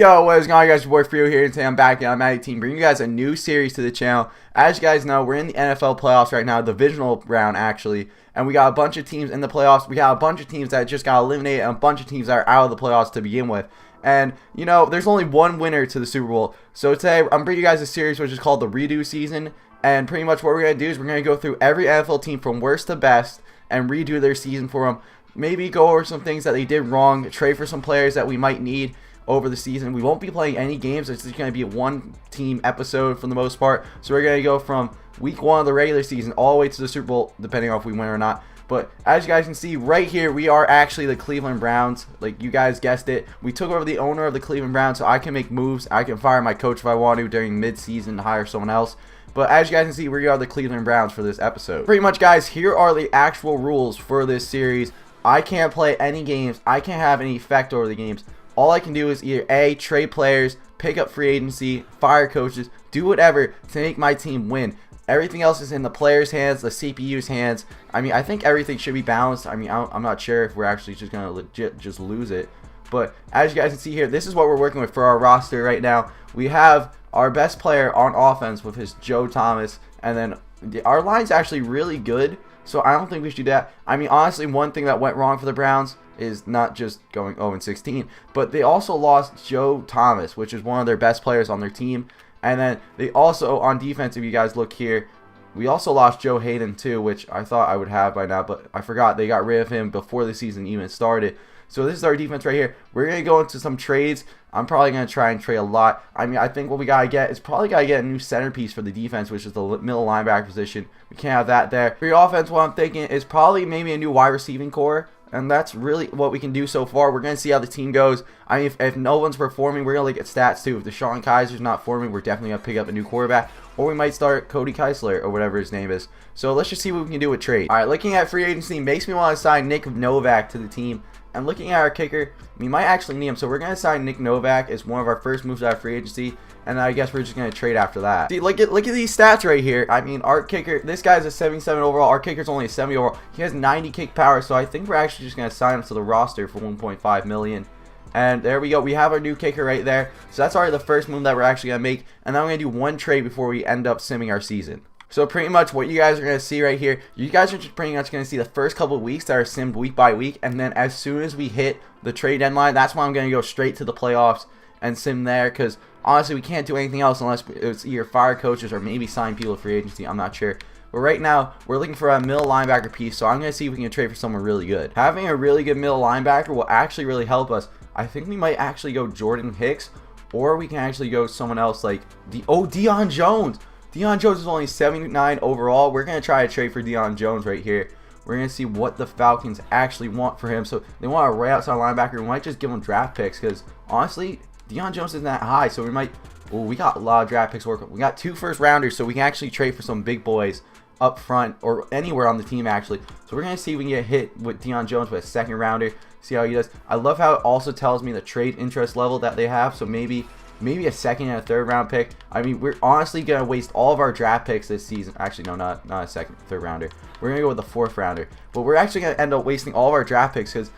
Yo, what is going on, guys? Your boy Frio here, and today I'm back on Madden team, bringing you guys a new series to the channel. As you guys know, we're in the NFL playoffs right now, divisional round actually, and we got a bunch of teams in the playoffs. We got a bunch of teams that just got eliminated, and a bunch of teams that are out of the playoffs to begin with. And you know, there's only one winner to the Super Bowl. So today I'm bringing you guys a series which is called the Redo Season, and pretty much what we're gonna do is we're gonna go through every NFL team from worst to best and redo their season for them. Maybe go over some things that they did wrong, trade for some players that we might need over the season. We won't be playing any games. It's just going to be a one team episode for the most part. So we're going to go from week 1 of the regular season all the way to the Super Bowl, depending on if we win or not. But as you guys can see right here, we are actually the Cleveland Browns. Like you guys guessed it, we took over the owner of the Cleveland Browns, so I can make moves. I can fire my coach if I want to during mid-season to hire someone else. But as you guys can see, we are the Cleveland Browns for this episode. Pretty much, guys, here are the actual rules for this series. I can't play any games. I can't have any effect over the games. All I can do is either A, trade players, pick up free agency, fire coaches, do whatever to make my team win. Everything else is in the players' hands, the CPU's hands. I mean, I think everything should be balanced. I mean, I'm not sure if we're actually just going to legit just lose it. But as you guys can see here, this is what we're working with for our roster right now. We have our best player on offense with his Joe Thomas. And then our line's actually really good. So I don't think we should do that. I mean, honestly, one thing that went wrong for the Browns is not just going 0-16, but they also lost Joe Thomas, which is one of their best players on their team. And then they also, on defense, if you guys look here, we also lost Joe Hayden too, which I thought I would have by now, but I forgot they got rid of him before the season even started. So this is our defense right here. We're going to go into some trades. I'm probably going to try and trade a lot. I mean, I think what we got to get is probably got to get a new centerpiece for the defense, which is the middle linebacker position. We can't have that there. For your offense, what I'm thinking is probably maybe a new wide receiving core. And that's really what we can do so far. We're going to see how the team goes. I mean, if no one's performing, we're going to look at stats too. If Deshaun Kaiser's not forming, we're definitely going to pick up a new quarterback. Or we might start Cody Keisler or whatever his name is. So let's just see what we can do with trade. All right, looking at free agency makes me want to sign Nick Novak to the team. And looking at our kicker, we might actually need him. So we're going to sign Nick Novak as one of our first moves out of free agency. And I guess we're just going to trade after that. See, look at these stats right here. I mean, our kicker, this guy's a 77 overall. Our kicker's only a 70 overall. He has 90 kick power. So I think we're actually just going to sign him to the roster for $1.5 million. And there we go. We have our new kicker right there. So that's already the first move that we're actually going to make. And then we're going to do one trade before we end up simming our season. So pretty much what you guys are going to see right here, you guys are just pretty much going to see the first couple of weeks that are simmed week by week. And then as soon as we hit the trade deadline, that's why I'm going to go straight to the playoffs and sim there. Because honestly, we can't do anything else unless it's either fire coaches or maybe sign people to free agency. I'm not sure. But right now, we're looking for a middle linebacker piece. So I'm going to see if we can trade for someone really good. Having a really good middle linebacker will actually really help us. I think we might actually go Jordan Hicks. Or we can actually go someone else like Deion Jones. Deion Jones is only 79 overall. We're going to try to trade for Deion Jones right here. We're going to see what the Falcons actually want for him. So they want a right outside linebacker. We might just give him draft picks because honestly, Deion Jones isn't that high. So we might, well, we got a lot of draft picks working. We got 2 first rounders, so we can actually trade for some big boys up front or anywhere on the team actually. So we're going to see if we can get hit with Deion Jones with a second rounder. See how he does. I love how it also tells me the trade interest level that they have. So maybe a second and a third round pick. I mean, we're honestly going to waste all of our draft picks this season. Actually, no, not a second, third rounder. We're going to go with the 4th rounder. But we're actually going to end up wasting all of our draft picks because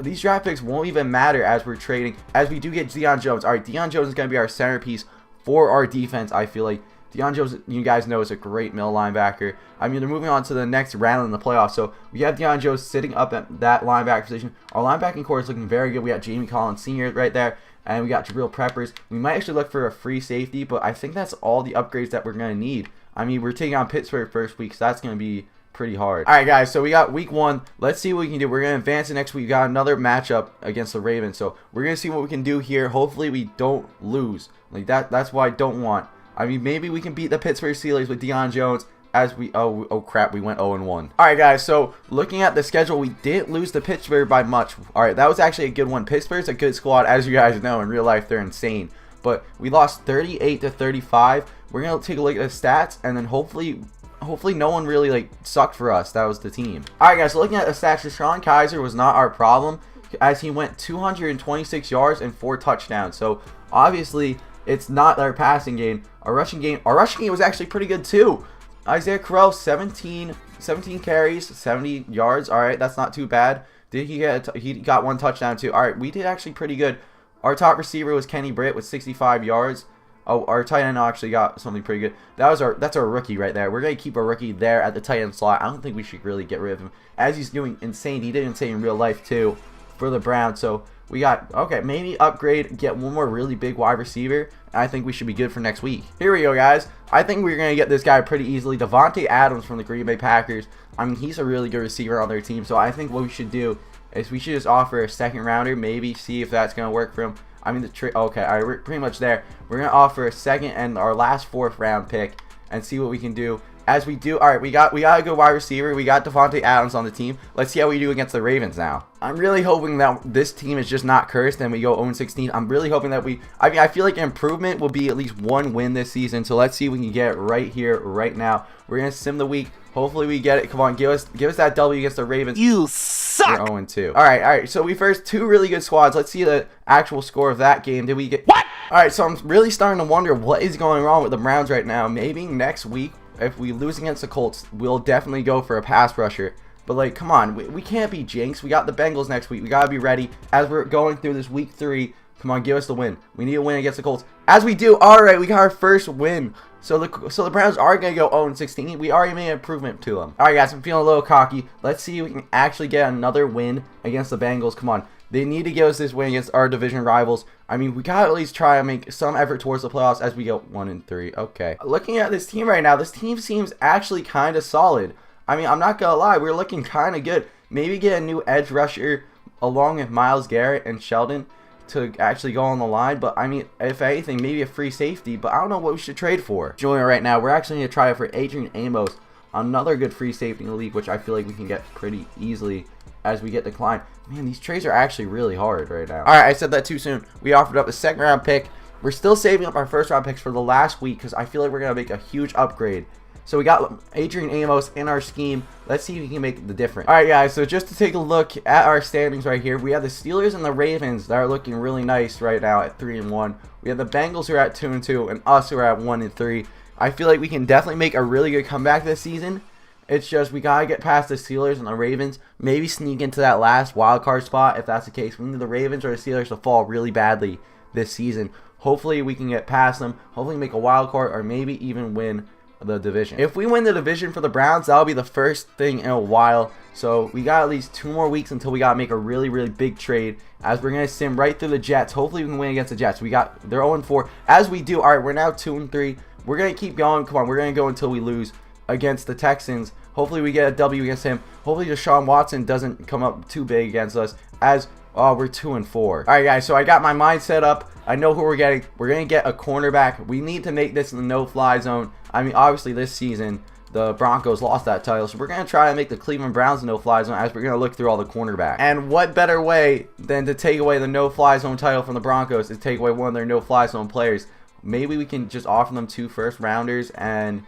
these draft picks won't even matter as we're trading. As we do get Deion Jones. All right, Deion Jones is going to be our centerpiece for our defense, I feel like. Deion Jones, you guys know, is a great middle linebacker. I mean, they're moving on to the next round in the playoffs. So we have Deion Jones sitting up at that linebacker position. Our linebacking core is looking very good. We got Jamie Collins Sr. right there. And we got Jabril Peppers. We might actually look for a free safety, but I think that's all the upgrades that we're going to need. I mean, we're taking on Pittsburgh first week, so that's going to be pretty hard. All right, guys, so we got week 1. Let's see what we can do. We're going to advance the next week. We got another matchup against the Ravens, so we're going to see what we can do here. Hopefully, we don't lose. Like that's what I don't want. I mean, maybe we can beat the Pittsburgh Steelers with Deion Jones. As we oh crap, we went 0-1. All right, guys, so looking at the schedule, we didn't lose to Pittsburgh by much. All right, that was actually a good one. Pittsburgh's a good squad, as you guys know. In real life, they're insane. But we lost 38-35. We're gonna take a look at the stats, and then hopefully no one really like sucked for us. That was the team. All right, guys, so looking at the stats, Deshaun Kaiser was not our problem, as he went 226 yards and 4 touchdowns. So obviously, it's not our passing game. Our rushing game was actually pretty good too. Isaiah Crowell, 17 carries, 70 yards. All right, that's not too bad. Did he get he got 1 touchdown too? All right, we did actually pretty good. Our top receiver was Kenny Britt with 65 yards. Oh, our tight end actually got something pretty good. That's our rookie right there. We're going to keep a rookie there at the tight end slot. I don't think we should really get rid of him, as he's doing insane. He did insane in real life too for the Browns. So we got, okay, maybe upgrade, get one more really big wide receiver. I think we should be good for next week. Here we go, guys. I think we're going to get this guy pretty easily. Devontae Adams from the Green Bay Packers. I mean, he's a really good receiver on their team. So I think what we should do is we should just offer a second rounder, maybe see if that's going to work for him. I mean, okay, all right, we're pretty much there. We're going to offer a second and our last 4th round pick and see what we can do. As we do, all right, we got a good wide receiver. We got Devontae Adams on the team. Let's see how we do against the Ravens now. I'm really hoping that this team is just not cursed and we go 0-16. I'm really hoping that I feel like improvement will be at least 1 win this season. So let's see if we can get it right here, right now. We're going to sim the week. Hopefully we get it. Come on, give us that W against the Ravens. You suck. We're 0-2. All right. So we first 2 really good squads. Let's see the actual score of that game. Did we get what? All right. So I'm really starting to wonder what is going wrong with the Browns right now. Maybe next week, if we lose against the Colts, we'll definitely go for a pass rusher. But like, come on, we can't be jinxed. We got the Bengals next week. We gotta be ready as we're going through this week 3. Come on, give us the win. We need a win against the Colts. As we do, all right, we got our first win. So the Browns are going to go 0-16. We already made an improvement to them. All right, guys, I'm feeling a little cocky. Let's see if we can actually get another win against the Bengals. Come on. They need to give us this win against our division rivals. I mean, we got to at least try and make some effort towards the playoffs as we go 1-3. Okay. Looking at this team right now, this team seems actually kind of solid. I mean, I'm not going to lie. We're looking kind of good. Maybe get a new edge rusher along with Myles Garrett and Sheldon to actually go on the line. But I mean, if anything, maybe a free safety. But I don't know what we should trade for. Joining right now, we're actually going to try for Adrian Amos, another good free safety in the league, which I feel like we can get pretty easily as we get declined. Man, these trades are actually really hard right now. All right, I said that too soon. We offered up a 2nd round pick. We're still saving up our 1st round picks for the last week because I feel like we're going to make a huge upgrade. So we got Adrian Amos in our scheme. Let's see if we can make the difference. All right, guys, so just to take a look at our standings right here, we have the Steelers and the Ravens that are looking really nice right now at 3-1. We have the Bengals who are at 2-2 and us who are at 1-3. I feel like we can definitely make a really good comeback this season. It's just we got to get past the Steelers and the Ravens. Maybe sneak into that last wild card spot if that's the case. We need the Ravens or the Steelers to fall really badly this season. Hopefully we can get past them. Hopefully make a wild card or maybe even win the division. If we win the division for the Browns, that'll be the first thing in a while. So we got at least 2 more weeks until we got to make a really, really big trade as we're going to sim right through the Jets. Hopefully we can win against the Jets. They're 0-4. As we do, all right, we're now 2-3. We're going to keep going. Come on, we're going to go until we lose against the Texans. Hopefully we get a W against him. Hopefully Deshaun Watson doesn't come up too big against us as we're 2-4. All right, guys, so I got my mind set up. I know who we're getting. We're going to get a cornerback. We need to make this in the no-fly zone. I mean, obviously this season, the Broncos lost that title. So we're going to try to make the Cleveland Browns no-fly zone as we're going to look through all the cornerbacks. And what better way than to take away the no-fly zone title from the Broncos is take away one of their no-fly zone players. Maybe we can just offer them 2 first-rounders and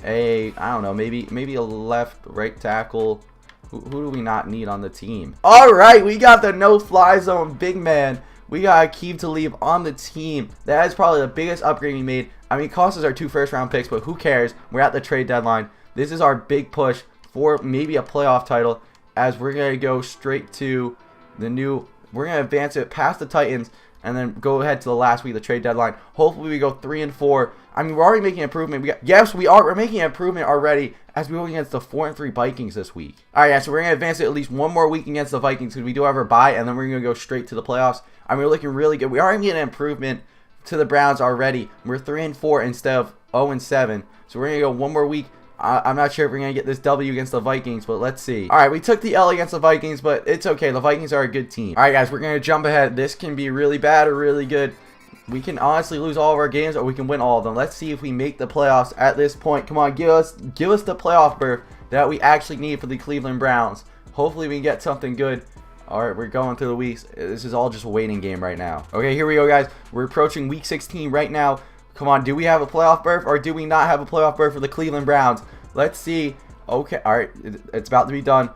I don't know, maybe a left, right tackle. Who do we not need on the team? All right, we got the no-fly zone big man. We got Akeem Talib on the team. That is probably the biggest upgrade we made. I mean, it cost us our 2 first-round picks, but who cares? We're at the trade deadline. This is our big push for maybe a playoff title as we're going to go straight to the new... We're going to advance it past the Titans and then go ahead to the last week of the trade deadline. Hopefully we go 3-4. I mean, we're already making improvement. Yes, we are. We're making improvement already as we go against the 4-3 Vikings this week. All right, yeah, so we're going to advance it at least 1 more week against the Vikings because we do have our bye, and then we're going to go straight to the playoffs. I mean, we're looking really good. We are getting an improvement to the Browns already. We're 3-4 instead of 0-7. So we're going to go 1 more week. I'm not sure if we're going to get this W against the Vikings, but let's see. All right, we took the L against the Vikings, but it's okay. The Vikings are a good team. All right, guys, we're going to jump ahead. This can be really bad or really good. We can honestly lose all of our games or we can win all of them. Let's see if we make the playoffs at this point. Come on, give us the playoff berth that we actually need for the Cleveland Browns. Hopefully we can get something good. All right, we're going through the weeks. This is all just a waiting game right now. Okay, here we go, guys. We're approaching week 16 right now. Come on, do we have a playoff berth or do we not have a playoff berth for the Cleveland Browns? Let's see. Okay, all right, it's about to be done.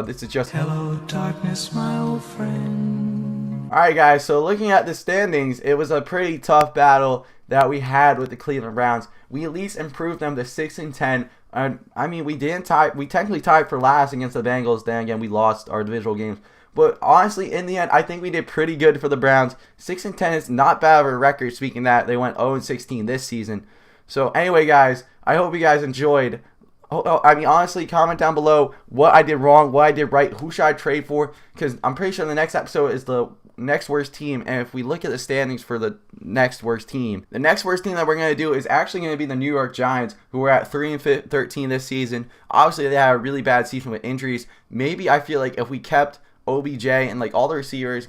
This is just... Hello, darkness, my old friend. All right, guys, so looking at the standings, it was a pretty tough battle that we had with the Cleveland Browns. We at least improved them to 6-10. I mean, we technically tied for last against the Bengals. Then again, we lost our divisional games. But honestly, in the end, I think we did pretty good for the Browns. 6-10 is not bad of a record. Speaking of that, they went 0-16 this season. So anyway, guys, I hope you guys enjoyed. I mean, honestly, comment down below what I did wrong, what I did right, who should I trade for, because I'm pretty sure the next episode is the next worst team, and if we look at the standings for the next worst team, the next worst team that we're going to do is actually going to be the New York Giants, who are at 3-13 this season. Obviously, they had a really bad season with injuries. Maybe I feel like if we kept OBJ and like all the receivers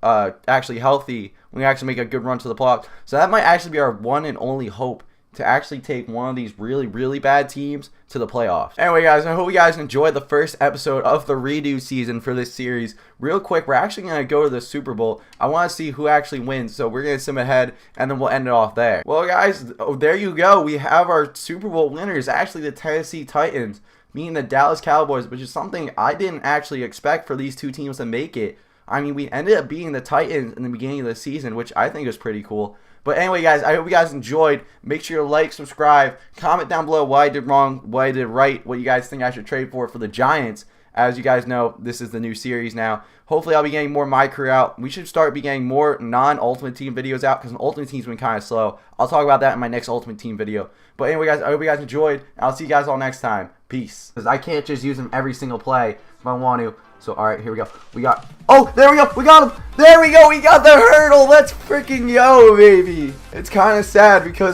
actually healthy, we can actually make a good run to the playoffs. So that might actually be our one and only hope to actually take one of these really, really bad teams to the playoffs. Anyway, guys, I hope you guys enjoyed the first episode of the redo season for this series. Real quick, we're actually going to go to the Super Bowl. I want to see who actually wins, so we're going to sim ahead, and then we'll end it off there. Well, guys, there you go. We have our Super Bowl winners, actually the Tennessee Titans, meaning the Dallas Cowboys, which is something I didn't actually expect for these two teams to make it. I mean, we ended up beating the Titans in the beginning of the season, which I think is pretty cool. But anyway, guys, I hope you guys enjoyed. Make sure to like, subscribe, comment down below what I did wrong, what I did right, what you guys think I should trade for the Giants. As you guys know, this is the new series now. Hopefully, I'll be getting more of my career out. We should start getting more non-Ultimate Team videos out because Ultimate Team's been kind of slow. I'll talk about that in my next Ultimate Team video. But anyway, guys, I hope you guys enjoyed. And I'll see you guys all next time. Peace. Because I can't just use them every single play if I want to. So, alright, here we go. We got... Oh, there we go. We got him. There we go. We got the hurdle. Let's freaking go, baby. It's kind of sad because...